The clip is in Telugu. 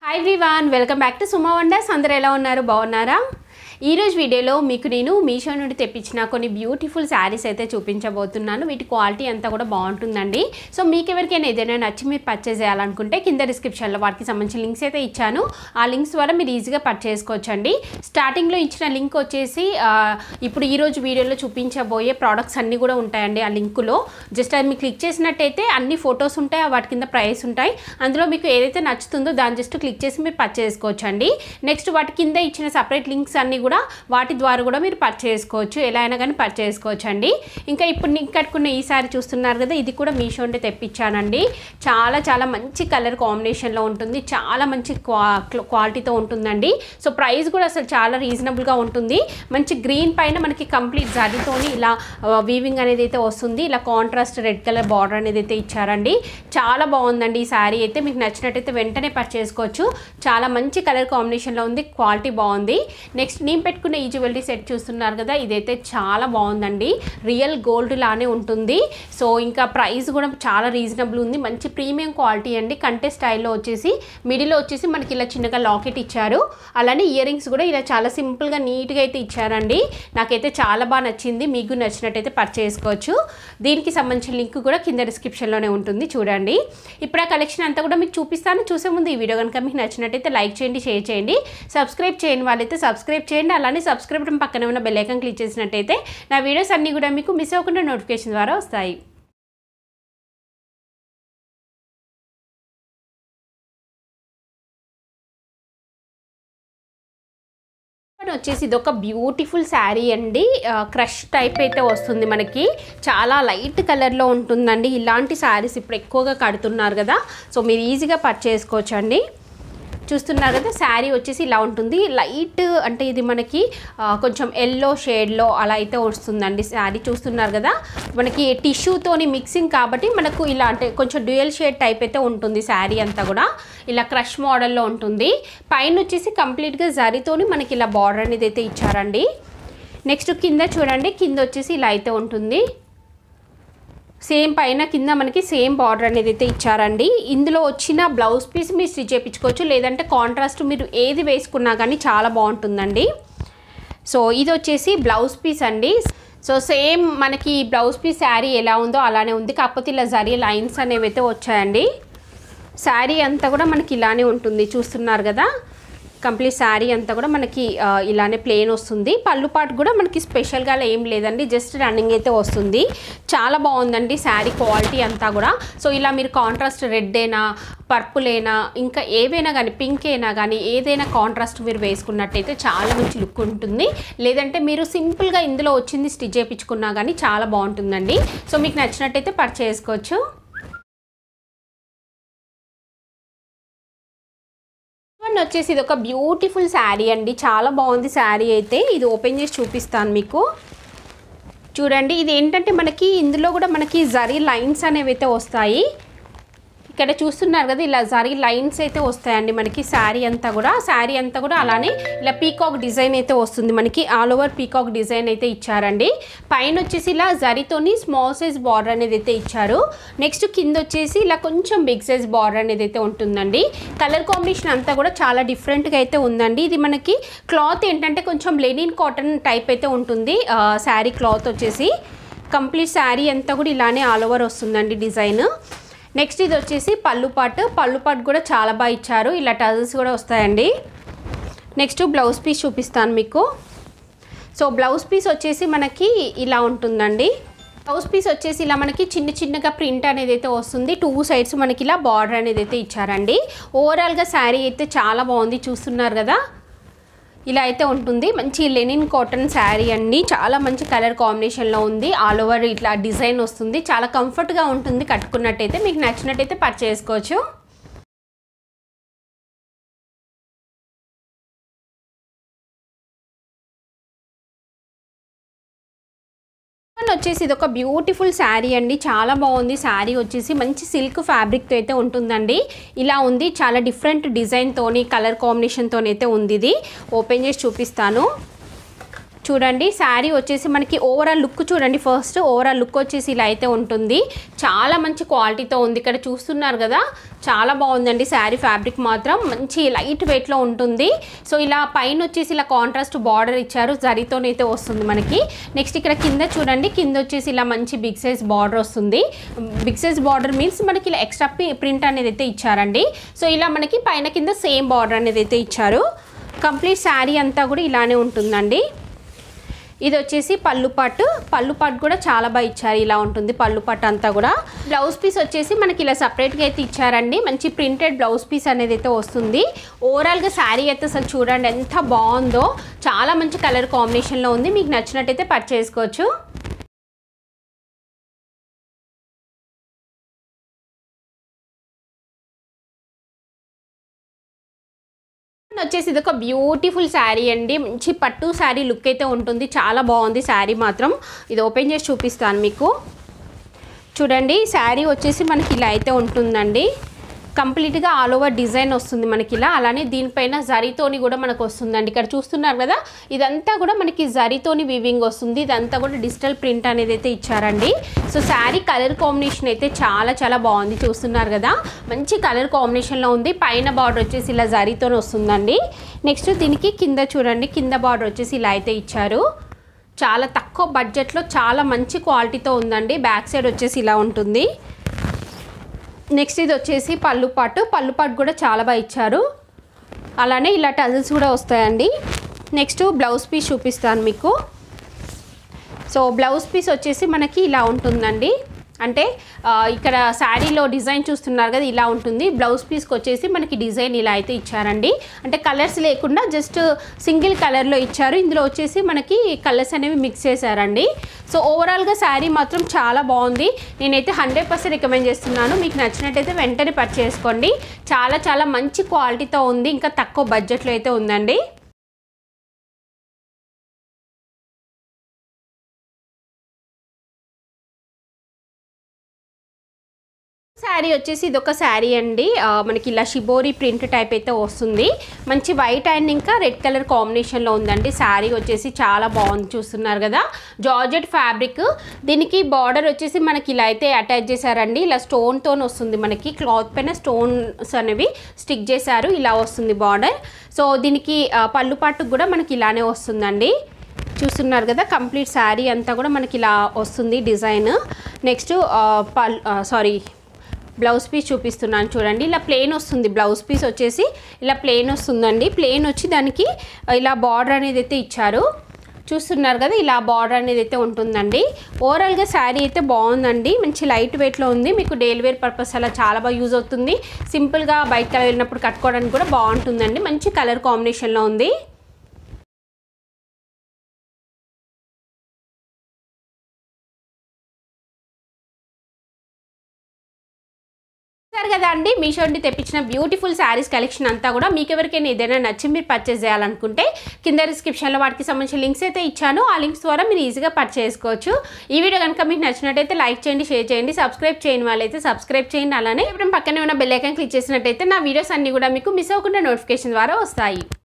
Hi everyone, welcome back to Suma Wonders. అందరూ ఎలా ఉన్నారు? బాగున్నారా? ఈ రోజు వీడియోలో మీకు నేను మీషో నుండి తెప్పించిన కొన్ని బ్యూటిఫుల్ శారీస్ అయితే చూపించబోతున్నాను. వీటి క్వాలిటీ అంతా కూడా బాగుంటుందండి. సో మీకు ఎవరికైనా ఏదైనా నచ్చి మీరు పర్చేస్ చేయాలనుకుంటే కింద డిస్క్రిప్షన్లో వాటికి సంబంధించిన లింక్స్ అయితే ఇచ్చాను. ఆ లింక్స్ ద్వారా మీరు ఈజీగా పర్చేస్ చేసుకోవచ్చండి. స్టార్టింగ్లో ఇచ్చిన లింక్ వచ్చేసి ఇప్పుడు ఈరోజు వీడియోలో చూపించబోయే ప్రోడక్ట్స్ అన్నీ కూడా ఉంటాయండి. ఆ లింకులో జస్ట్ అది మీరు క్లిక్ చేసినట్టయితే అన్ని ఫొటోస్ ఉంటాయి, వాటి కింద ప్రైస్ ఉంటాయి. అందులో మీకు ఏదైతే నచ్చుతుందో దాన్ని జస్ట్ క్లిక్ చేసి మీరు పర్చేస్ చేసుకోవచ్చండి. నెక్స్ట్ వాటి కింద ఇచ్చిన సపరేట్ లింక్స్ అన్నీ కూడా వాటి ద్వారా కూడా మీరు పర్చేస్ చేసుకోవచ్చు, ఎలా అయినా కానీ పర్చేస్ చేసుకోవచ్చు అండి. ఇంకా ఇప్పుడు నేను కట్టుకున్న ఈ సారీ చూస్తున్నారు కదా, ఇది కూడా మీషో నుండి తెప్పించానండి. చాలా మంచి కలర్ కాంబినేషన్లో ఉంటుంది, చాలా మంచి క్వాలిటీతో ఉంటుందండి. సో ప్రైస్ కూడా అసలు చాలా రీజనబుల్గా ఉంటుంది. మంచి గ్రీన్ పైన మనకి కంప్లీట్ జరీతోని ఇలా వీవింగ్ అనేది అయితే వస్తుంది. ఇలా కాంట్రాస్ట్ రెడ్ కలర్ బార్డర్ అనేది అయితే ఇచ్చారండి. చాలా బాగుందండి ఈ శారీ అయితే. మీకు నచ్చినట్టయితే వెంటనే పర్చేస్ చేసుకోవచ్చు. చాలా మంచి కలర్ కాంబినేషన్లో ఉంది, క్వాలిటీ బాగుంది. నెక్స్ట్ నేను పెట్టుకున్న ఈ జ్యువెలరీ సెట్ చూస్తున్నారు కదా, ఇదైతే చాలా బాగుందండి. రియల్ గోల్డ్ లానే ఉంటుంది. సో ఇంకా ప్రైస్ కూడా చాలా రీజనబుల్ ఉంది. మంచి ప్రీమియం క్వాలిటీ అండి. కంటే స్టైల్లో వచ్చేసి మిడిల్లో వచ్చేసి మనకి ఇలా చిన్నగా లాకెట్ ఇచ్చారు. అలానే ఇయర్ రింగ్స్ కూడా ఇలా చాలా సింపుల్గా నీట్గా అయితే ఇచ్చారండి. నాకైతే చాలా బాగా నచ్చింది. మీకు నచ్చినట్టయితే పర్చేస్ చేసుకోవచ్చు. దీనికి సంబంధించిన లింక్ కూడా కింద డిస్క్రిప్షన్లోనే ఉంటుంది, చూడండి. ఇప్పుడు ఆ కలెక్షన్ అంతా కూడా మీకు చూపిస్తాను. చూసే ముందు ఈ వీడియో కనుక మీకు నచ్చినట్టయితే లైక్ చేయండి, షేర్ చేయండి. సబ్స్క్రైబ్ చేయని వాళ్ళైతే సబ్స్క్రైబ్ చేయండి. అలానే సబ్స్క్రైబ్ బటన్ పక్కన ఉన్న బెల్ ఐకాన్ క్లిక్ చేసినట్టయితే నా వీడియోస్ అన్నీ కూడా మీకు మిస్ అవ్వకుండా నోటిఫికేషన్ ద్వారా వస్తాయి. వచ్చేసి ఇది ఒక బ్యూటిఫుల్ శారీ అండి. క్రష్ టైప్ అయితే వస్తుంది మనకి. చాలా లైట్ కలర్లో ఉంటుందండి. ఇలాంటి శారీస్ ఇప్పుడు ఎక్కువగా కడుతున్నారు కదా, సో మీరు ఈజీగా పర్చేస్ చేసుకోవచ్చు అండి. చూస్తున్నారు కదా, శారీ వచ్చేసి ఇలా ఉంటుంది. లైట్ అంటే ఇది మనకి కొంచెం ఎల్లో షేడ్లో అలా అయితే వస్తుందండి శారీ. చూస్తున్నారు కదా, మనకి టిష్యూతోని మిక్సింగ్ కాబట్టి మనకు ఇలా అంటే కొంచెం డ్యూయల్ షేడ్ టైప్ అయితే ఉంటుంది శారీ అంతా కూడా. ఇలా క్రష్ మోడల్లో ఉంటుంది. పైన వచ్చేసి కంప్లీట్గా జరీతోని మనకి ఇలా బార్డర్ అనేది అయితే ఇచ్చారండి. నెక్స్ట్ కింద చూడండి, కింద వచ్చేసి ఇలా అయితే ఉంటుంది. సేమ్ పైన కింద మనకి సేమ్ బార్డర్ అనేది అయితే ఇచ్చారండి. ఇందులో వచ్చిన బ్లౌజ్ పీస్ మీరు స్టిచ్ చేయించుకోవచ్చు, లేదంటే కాంట్రాస్ట్ మీరు ఏది వేసుకున్నా కానీ చాలా బాగుంటుందండి. సో ఇది వచ్చేసి బ్లౌజ్ పీస్ అండి. సో సేమ్ మనకి బ్లౌజ్ పీస్ శారీ ఎలా ఉందో అలానే ఉంది, కాకపోతే ఇలా జరీ లైన్స్ అనేవి అయితే వచ్చాయండి. శారీ అంతా కూడా మనకి ఇలానే ఉంటుంది. చూస్తున్నారు కదా, కంప్లీట్ శారీ అంతా కూడా మనకి ఇలానే ప్లెయిన్ వస్తుంది. పళ్ళు పాటు కూడా మనకి స్పెషల్గా ఏం లేదండి, జస్ట్ రన్నింగ్ అయితే వస్తుంది. చాలా బాగుందండి శారీ క్వాలిటీ అంతా కూడా. సో ఇలా మీరు కాంట్రాస్ట్ రెడ్ అయినా, పర్పుల్ అయినా, ఇంకా ఏవైనా కానీ, పింక్ అయినా కానీ ఏదైనా కాంట్రాస్ట్ మీరు వేసుకున్నట్టయితే చాలా మంచి లుక్ ఉంటుంది. లేదంటే మీరు సింపుల్గా ఇందులో వచ్చింది స్టిచ్ చేయించుకున్నా కానీ చాలా బాగుంటుందండి. సో మీకు నచ్చినట్టయితే పర్చేస్ చేసుకోవచ్చు. వచ్చేసి ఇది ఒక బ్యూటిఫుల్ శారీ అండి. చాలా బాగుంది శారీ అయితే. ఇది ఓపెన్ చేసి చూపిస్తాను మీకు. చూడండి, ఇది ఏంటంటే మనకి ఇందులో కూడా మనకి జరీ లైన్స్ అనేవి అయితే వస్తాయి. ఇక్కడ చూస్తున్నారు కదా, ఇలా జరీ లైన్స్ అయితే వస్తాయండి మనకి శారీ అంతా కూడా. అలానే ఇలా పీకాక్ డిజైన్ అయితే వస్తుంది మనకి. ఆల్ ఓవర్ పీకాక్ డిజైన్ అయితే ఇచ్చారండి. పైన వచ్చేసి ఇలా జరీతోని స్మాల్ సైజ్ బార్డర్ అనేది అయితే ఇచ్చారు. నెక్స్ట్ కింద వచ్చేసి ఇలా కొంచెం బిగ్ సైజ్ బార్డర్ అనేది అయితే ఉంటుందండి. కలర్ కాంబినేషన్ అంతా కూడా చాలా డిఫరెంట్గా అయితే ఉందండి. ఇది మనకి క్లాత్ ఏంటంటే కొంచెం లెనిన్ కాటన్ టైప్ అయితే ఉంటుంది శారీ క్లాత్ వచ్చేసి. కంప్లీట్ శారీ అంతా కూడా ఇలానే ఆల్ ఓవర్ వస్తుందండి డిజైన్. నెక్స్ట్ ఇది వచ్చేసి పళ్ళు పాటు కూడా చాలా బాగా ఇచ్చారు. ఇలా టజల్స్ కూడా వస్తాయండి. నెక్స్ట్ బ్లౌజ్ పీస్ చూపిస్తాను మీకు. సో బ్లౌజ్ పీస్ వచ్చేసి మనకి ఇలా ఉంటుందండి. బ్లౌజ్ పీస్ వచ్చేసి ఇలా మనకి చిన్నగా ప్రింట్ అనేది అయితే వస్తుంది. 2 సైడ్స్ మనకి ఇలా బార్డర్ అనేది అయితే ఇచ్చారండి. ఓవరాల్గా శారీ అయితే చాలా బాగుంది. చూస్తున్నారు కదా, ఇలా అయితే ఉంటుంది. మంచి లెనిన్ కాటన్ శారీ అండి. చాలా మంచి కలర్ కాంబినేషన్లో ఉంది. ఆల్ ఓవర్ ఇట్లా డిజైన్ వస్తుంది. చాలా కంఫర్ట్గా ఉంటుంది కట్టుకున్నట్టయితే. మీకు నచ్చినట్టయితే పర్చేస్ చేసుకోవచ్చు. వచ్చేసి ఇది ఒక బ్యూటిఫుల్ శారీ అండి. చాలా బాగుంది శారీ వచ్చేసి. మంచి సిల్క్ ఫ్యాబ్రిక్తో అయితే ఉంటుందండి. ఇలా ఉంది, చాలా డిఫరెంట్ డిజైన్తోని కలర్ కాంబినేషన్తో అయితే ఉంది. ఇది ఓపెన్ చేసి చూపిస్తాను. చూడండి శారీ వచ్చేసి మనకి ఓవరాల్ లుక్ చూడండి. ఫస్ట్ ఓవరాల్ లుక్ వచ్చేసి ఇలా అయితే ఉంటుంది. చాలా మంచి క్వాలిటీతో ఉంది. ఇక్కడ చూస్తున్నారు కదా, చాలా బాగుందండి శారీ. ఫ్యాబ్రిక్ మాత్రం మంచి లైట్ వెయిట్లో ఉంటుంది. సో ఇలా పైన వచ్చేసి ఇలా కాంట్రాస్ట్ బార్డర్ ఇచ్చారు, జరీతోనైతే వస్తుంది మనకి. నెక్స్ట్ ఇక్కడ కింద చూడండి, కింద వచ్చేసి ఇలా మంచి బిగ్ సైజ్ బార్డర్ వస్తుంది. బిగ్ సైజ్ బార్డర్ మీన్స్ మనకి ఇలా ఎక్స్ట్రా ప్రింట్ అనేది అయితే ఇచ్చారండి. సో ఇలా మనకి పైన కింద సేమ్ బార్డర్ అనేది అయితే ఇచ్చారు. కంప్లీట్ శారీ అంతా కూడా ఇలానే ఉంటుందండి. ఇది వచ్చేసి పళ్ళు పాటు కూడా చాలా బాగా ఇచ్చారు. ఇలా ఉంటుంది పళ్ళు పాటు అంతా కూడా. బ్లౌజ్ పీస్ వచ్చేసి మనకి ఇలా సపరేట్గా అయితే ఇచ్చారండి. మంచి ప్రింటెడ్ బ్లౌజ్ పీస్ అనేది అయితే వస్తుంది. ఓవరాల్గా శారీ అయితే అసలు చూడండి ఎంత బాగుందో. చాలా మంచి కలర్ కాంబినేషన్లో ఉంది. మీకు నచ్చినట్టయితే పర్చేస్ చేసుకోవచ్చు. వచ్చేసి ఇది ఒక బ్యూటిఫుల్ శారీ అండి. మంచి పట్టు శారీ లుక్ అయితే ఉంటుంది. చాలా బాగుంది శారీ మాత్రం. ఇది ఓపెన్ చేసి చూపిస్తాను మీకు. చూడండి శారీ వచ్చేసి మనకి ఇలా అయితే ఉంటుందండి. కంప్లీట్గా ఆల్ ఓవర్ డిజైన్ వస్తుంది మనకి ఇలా. అలానే దీనిపైన జరీతోని కూడా మనకు వస్తుందండి. ఇక్కడ చూస్తున్నారు కదా, ఇదంతా కూడా మనకి జరీతోని వీవింగ్ వస్తుంది. ఇదంతా కూడా డిజిటల్ ప్రింట్ అనేది అయితే ఇచ్చారండి. సో శారీ కలర్ కాంబినేషన్ అయితే చాలా చాలా బాగుంది. చూస్తున్నారు కదా, మంచి కలర్ కాంబినేషన్లో ఉంది. పైన బార్డర్ వచ్చేసి ఇలా జరీతోని వస్తుందండి. నెక్స్ట్ దీనికి కింద చూడండి, కింద బార్డర్ వచ్చేసి ఇలా అయితే ఇచ్చారు. చాలా తక్కువ బడ్జెట్లో చాలా మంచి క్వాలిటీతో ఉందండి. బ్యాక్ సైడ్ వచ్చేసి ఇలా ఉంటుంది. నెక్స్ట్ ఇది వచ్చేసి పళ్ళు పాటు కూడా చాలా బాగా ఇచ్చారు. అలానే ఇలా టజల్స్ కూడా వస్తాయండి. నెక్స్ట్ బ్లౌజ్ పీస్ చూపిస్తాను మీకు. సో బ్లౌజ్ పీస్ వచ్చేసి మనకి ఇలా ఉంటుందండి. అంటే ఇక్కడ శారీలో డిజైన్ చూస్తున్నారు కదా, ఇలా ఉంటుంది. బ్లౌజ్ పీస్కి వచ్చేసి మనకి డిజైన్ ఇలా అయితే ఇచ్చారండి. అంటే కలర్స్ లేకుండా జస్ట్ సింగిల్ కలర్లో ఇచ్చారు. ఇందులో వచ్చేసి మనకి కలర్స్ అనేవి మిక్స్ చేశారండి. సో ఓవరాల్గా శారీ మాత్రం చాలా బాగుంది. నేనైతే 100% రికమెండ్ చేస్తున్నాను. మీకు నచ్చినట్టయితే వెంటనే పర్చేస్ చేసుకోండి. చాలా చాలా మంచి క్వాలిటీతో ఉంది. ఇంకా తక్కువ బడ్జెట్లో అయితే ఉందండి. శారీ వచ్చేసి ఇదొక శారీ అండి. మనకి ఇలా షిబోరి ప్రింట్ టైప్ అయితే వస్తుంది. మంచి వైట్ అండ్ ఇంకా రెడ్ కలర్ కాంబినేషన్లో ఉందండి. శారీ వచ్చేసి చాలా బాగుంది. చూస్తున్నారు కదా, జార్జెట్ ఫ్యాబ్రిక్. దీనికి బార్డర్ వచ్చేసి మనకి ఇలా అయితే అటాచ్ చేశారండి. ఇలా స్టోన్తో వస్తుంది మనకి. క్లాత్ పైన స్టోన్స్ అనేవి స్టిక్ చేశారు. ఇలా వస్తుంది బార్డర్. సో దీనికి పళ్ళు పాటుకు కూడా మనకి ఇలానే వస్తుందండి. చూస్తున్నారు కదా, కంప్లీట్ శారీ అంతా కూడా మనకి ఇలా వస్తుంది డిజైన్. నెక్స్ట్ బ్లౌజ్ పీస్ చూపిస్తున్నాను చూడండి. ఇలా ప్లెయిన్ వస్తుంది. బ్లౌజ్ పీస్ వచ్చేసి ఇలా ప్లెయిన్ వస్తుందండి. ప్లెయిన్ వచ్చి దానికి ఇలా బార్డర్ అనేది అయితే ఇచ్చారు. చూస్తున్నారు కదా, ఇలా బార్డర్ అనేది అయితే ఉంటుందండి. ఓవరాల్గా శారీ అయితే బాగుందండి. మంచి లైట్ వెయిట్లో ఉంది. మీకు డైలీ వేర్ పర్పస్ అలా చాలా బాగా యూజ్ అవుతుంది. సింపుల్గా బయటకు వెళ్ళినప్పుడు కట్టుకోవడానికి కూడా బాగుంటుందండి. మంచి కలర్ కాంబినేషన్లో ఉంది. కదా అండి, మీషో నుండి తెప్పించిన బ్యూటిఫుల్ శారీస్ కలెక్షన్ అంతా కూడా. మీకు ఎవరికైనా ఏదైనా నచ్చి మీరు పర్చేస్ చేయాలనుకుంటే కింద డిస్క్రిప్షన్లో వాటికి సంబంధించిన లింక్స్ అయితే ఇచ్చాను. ఆ లింక్స్ ద్వారా మీరు ఈజీగా పర్చేస్ చేసుకోవచ్చు. ఈ వీడియో కనుక మీకు నచ్చినట్టయితే లైక్ చేయండి, షేర్ చేయండి. సబ్స్క్రైబ్ చేయని వాళ్ళైతే సబ్స్క్రైబ్ చేయండి. అలానే ఇప్పుడు పక్కనే ఉన్న బెల్ ఐకాన్ క్లిక్ చేసినట్టయితే నా వీడియోస్ అన్ని కూడా మీకు మిస్ అవ్వకుండా నోటిఫికేషన్ ద్వారా వస్తాయి.